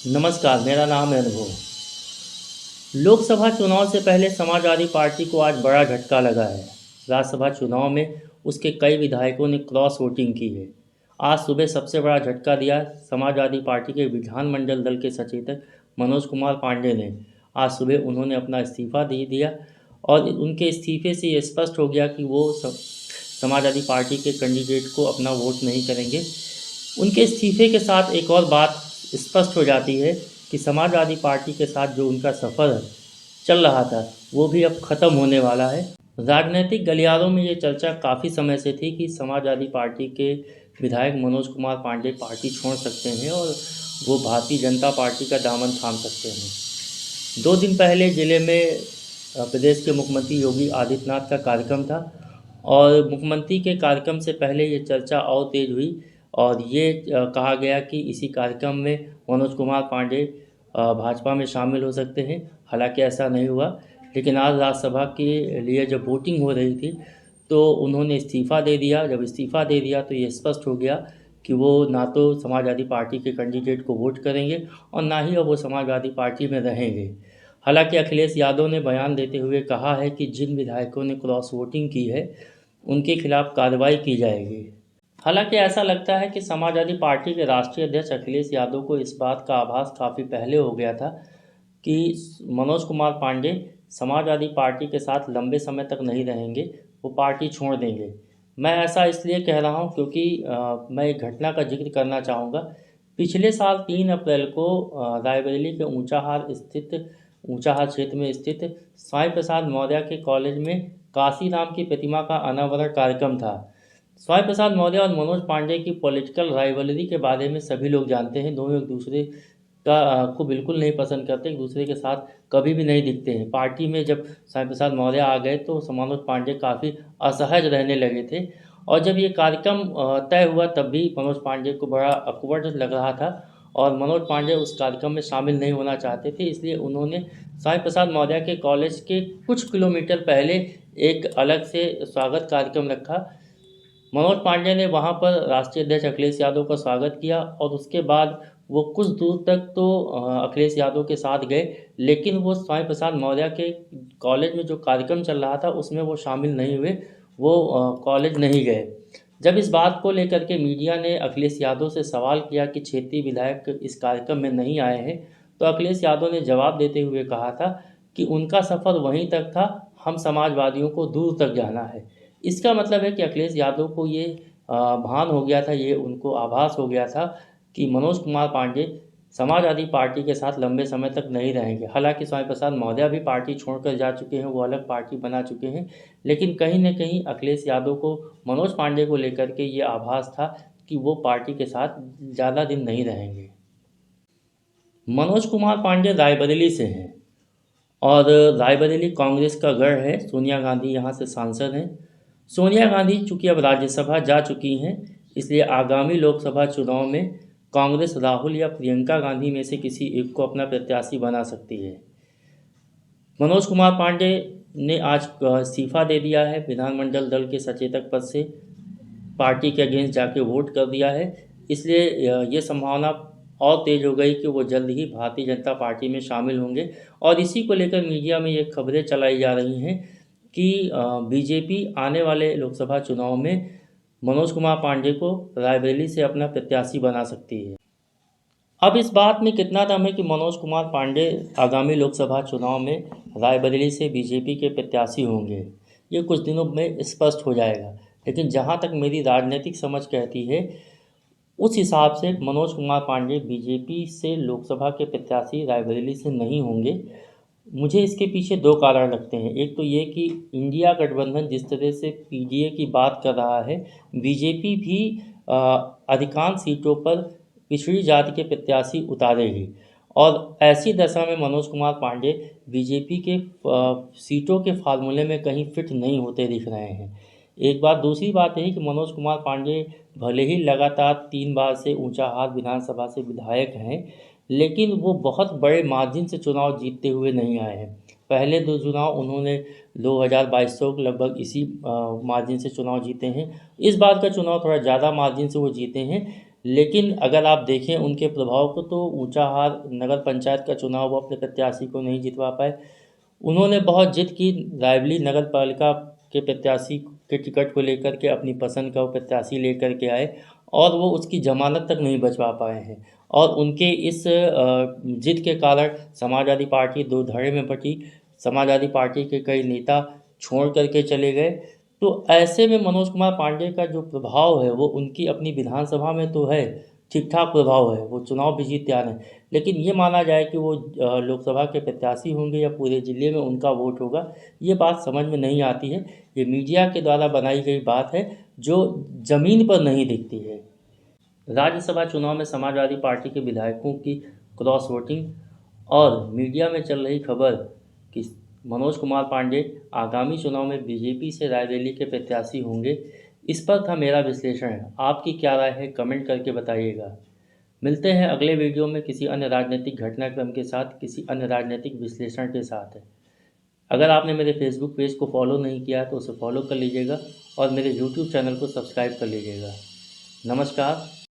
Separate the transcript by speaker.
Speaker 1: नमस्कार, मेरा नाम है अनुभव। लोकसभा चुनाव से पहले समाजवादी पार्टी को आज बड़ा झटका लगा है। राज्यसभा चुनाव में उसके कई विधायकों ने क्रॉस वोटिंग की है। आज सुबह सबसे बड़ा झटका दिया समाजवादी पार्टी के विधानमंडल दल के सचेतक मनोज कुमार पांडे ने। आज सुबह उन्होंने अपना इस्तीफा दे दिया और उनके इस्तीफे से ये स्पष्ट हो गया कि वो समाजवादी पार्टी के कैंडिडेट को अपना वोट नहीं करेंगे। उनके इस्तीफे के साथ एक और बात स्पष्ट हो जाती है कि समाजवादी पार्टी के साथ जो उनका सफ़र चल रहा था वो भी अब ख़त्म होने वाला है। राजनीतिक गलियारों में ये चर्चा काफ़ी समय से थी कि समाजवादी पार्टी के विधायक मनोज कुमार पांडे पार्टी छोड़ सकते हैं और वो भारतीय जनता पार्टी का दामन थाम सकते हैं। 2 दिन पहले ज़िले में प्रदेश के मुख्यमंत्री योगी आदित्यनाथ का कार्यक्रम था और मुख्यमंत्री के कार्यक्रम से पहले ये चर्चा और तेज़ हुई और ये कहा गया कि इसी कार्यक्रम में मनोज कुमार पांडे भाजपा में शामिल हो सकते हैं। हालांकि ऐसा नहीं हुआ, लेकिन आज राज्यसभा के लिए जब वोटिंग हो रही थी तो उन्होंने इस्तीफ़ा दे दिया। जब इस्तीफ़ा दे दिया तो ये स्पष्ट हो गया कि वो ना तो समाजवादी पार्टी के कैंडिडेट को वोट करेंगे और ना ही अब वो समाजवादी पार्टी में रहेंगे। हालांकि अखिलेश यादव ने बयान देते हुए कहा है कि जिन विधायकों ने क्रॉस वोटिंग की है उनके खिलाफ कार्रवाई की जाएगी। हालांकि ऐसा लगता है कि समाजवादी पार्टी के राष्ट्रीय अध्यक्ष अखिलेश यादव को इस बात का आभास काफ़ी पहले हो गया था कि मनोज कुमार पांडे समाजवादी पार्टी के साथ लंबे समय तक नहीं रहेंगे, वो पार्टी छोड़ देंगे। मैं ऐसा इसलिए कह रहा हूँ क्योंकि मैं एक घटना का जिक्र करना चाहूँगा। पिछले साल 3 अप्रैल को रायबरेली के ऊंचाहार क्षेत्र में स्थित साईं प्रसाद मौर्य के कॉलेज में काशीराम की प्रतिमा का अनावरण कार्यक्रम था। स्वामी प्रसाद मौर्य और मनोज पांडे की पॉलिटिकल राइवलरी के बारे में सभी लोग जानते हैं। दोनों एक दूसरे को बिल्कुल नहीं पसंद करते, एक दूसरे के साथ कभी भी नहीं दिखते हैं। पार्टी में जब स्वामी प्रसाद मौर्य आ गए तो मनोज पांडे काफ़ी असहज रहने लगे थे और जब ये कार्यक्रम तय हुआ तब भी मनोज पांडे को बड़ा awkward लग रहा था और मनोज पांडे उस कार्यक्रम में शामिल नहीं होना चाहते थे। इसलिए उन्होंने स्वामी प्रसाद मौर्य के कॉलेज के कुछ किलोमीटर पहले एक अलग से स्वागत कार्यक्रम रखा। मनोज पांडे ने वहां पर राष्ट्रीय अध्यक्ष अखिलेश यादव का स्वागत किया और उसके बाद वो कुछ दूर तक तो अखिलेश यादव के साथ गए, लेकिन वो स्वामी प्रसाद मौर्य के कॉलेज में जो कार्यक्रम चल रहा था उसमें वो शामिल नहीं हुए, वो कॉलेज नहीं गए। जब इस बात को लेकर के मीडिया ने अखिलेश यादव से सवाल किया कि क्षेत्रीय विधायक इस कार्यक्रम में नहीं आए हैं, तो अखिलेश यादव ने जवाब देते हुए कहा था कि उनका सफ़र वहीं तक था, हम समाजवादियों को दूर तक जाना है। इसका मतलब है कि अखिलेश यादव को ये भान हो गया था, ये उनको आभास हो गया था कि मनोज कुमार पांडे समाजवादी पार्टी के साथ लंबे समय तक नहीं रहेंगे। हालांकि स्वामी प्रसाद मौर्य भी पार्टी छोड़कर जा चुके हैं, वो अलग पार्टी बना चुके हैं, लेकिन कहीं न कहीं अखिलेश यादव को मनोज पांडे को लेकर के ये आभास था कि वो पार्टी के साथ ज़्यादा दिन नहीं रहेंगे। मनोज कुमार पांडे रायबरेली से हैं और रायबरेली कांग्रेस का गढ़ है। सोनिया गांधी यहाँ से सांसद हैं। सोनिया गांधी चूँकि अब राज्यसभा जा चुकी हैं, इसलिए आगामी लोकसभा चुनाव में कांग्रेस राहुल या प्रियंका गांधी में से किसी एक को अपना प्रत्याशी बना सकती है। मनोज कुमार पांडे ने आज इस्तीफा दे दिया है विधानमंडल दल के सचेतक पद से, पार्टी के अगेंस्ट जाके वोट कर दिया है। इसलिए ये संभावना और तेज़ हो गई कि वो जल्द ही भारतीय जनता पार्टी में शामिल होंगे और इसी को लेकर मीडिया में ये खबरें चलाई जा रही हैं कि बीजेपी आने वाले लोकसभा चुनाव में मनोज कुमार पांडे को रायबरेली से अपना प्रत्याशी बना सकती है। अब इस बात में कितना दम है कि मनोज कुमार पांडे आगामी लोकसभा चुनाव में रायबरेली से बीजेपी के प्रत्याशी होंगे, ये कुछ दिनों में स्पष्ट हो जाएगा। लेकिन जहाँ तक मेरी राजनीतिक समझ कहती है, उस हिसाब से मनोज कुमार पांडे बीजेपी से लोकसभा के प्रत्याशी रायबरेली से नहीं होंगे। मुझे इसके पीछे 2 कारण लगते हैं। एक तो ये कि इंडिया गठबंधन जिस तरह से पीडीए की बात कर रहा है, बीजेपी भी अ, अधिकांश सीटों पर पिछड़ी जाति के प्रत्याशी उतारेगी और ऐसी दशा में मनोज कुमार पांडे बीजेपी के सीटों के फार्मूले में कहीं फिट नहीं होते दिख रहे हैं। एक बात, दूसरी बात यही कि मनोज कुमार पांडे भले ही लगातार 3 बार से ऊंचाहार विधानसभा से विधायक हैं, लेकिन वो बहुत बड़े मार्जिन से चुनाव जीतते हुए नहीं आए हैं। पहले 2 चुनाव उन्होंने 2200 के लगभग इसी मार्जिन से चुनाव जीते हैं। इस बार का चुनाव थोड़ा ज़्यादा मार्जिन से वो जीते हैं, लेकिन अगर आप देखें उनके प्रभाव को तो ऊंचाहार नगर पंचायत का चुनाव वो अपने प्रत्याशी को नहीं जितवा पाए। उन्होंने बहुत जिद की, रायबली नगर पालिका के प्रत्याशी के टिकट को लेकर के अपनी पसंद का वो प्रत्याशी लेकर के आए और वो उसकी जमानत तक नहीं बचवा पाए हैं। और उनके इस जिद के कारण समाजवादी पार्टी दो धड़े में बटी। समाजवादी पार्टी के कई नेता छोड़ करके चले गए। तो ऐसे में मनोज कुमार पांडेय का जो प्रभाव है वो उनकी अपनी विधानसभा में तो है, ठीक ठाक प्रभाव है, वो चुनाव भी जीत तैयार हैं। लेकिन ये माना जाए कि वो लोकसभा के प्रत्याशी होंगे या पूरे ज़िले में उनका वोट होगा, ये बात समझ में नहीं आती है। ये मीडिया के द्वारा बनाई गई बात है जो ज़मीन पर नहीं दिखती है। राज्यसभा चुनाव में समाजवादी पार्टी के विधायकों की क्रॉस वोटिंग और मीडिया में चल रही खबर कि मनोज कुमार पांडेय आगामी चुनाव में बीजेपी से रायबरेली के प्रत्याशी होंगे, इस पर था मेरा विश्लेषण। आपकी क्या राय है, कमेंट करके बताइएगा। मिलते हैं अगले वीडियो में किसी अन्य राजनीतिक घटनाक्रम के साथ, किसी अन्य राजनीतिक विश्लेषण के साथ। अगर आपने मेरे फेसबुक पेज को फॉलो नहीं किया है तो उसे फॉलो कर लीजिएगा और मेरे यूट्यूब चैनल को सब्सक्राइब कर लीजिएगा। नमस्कार।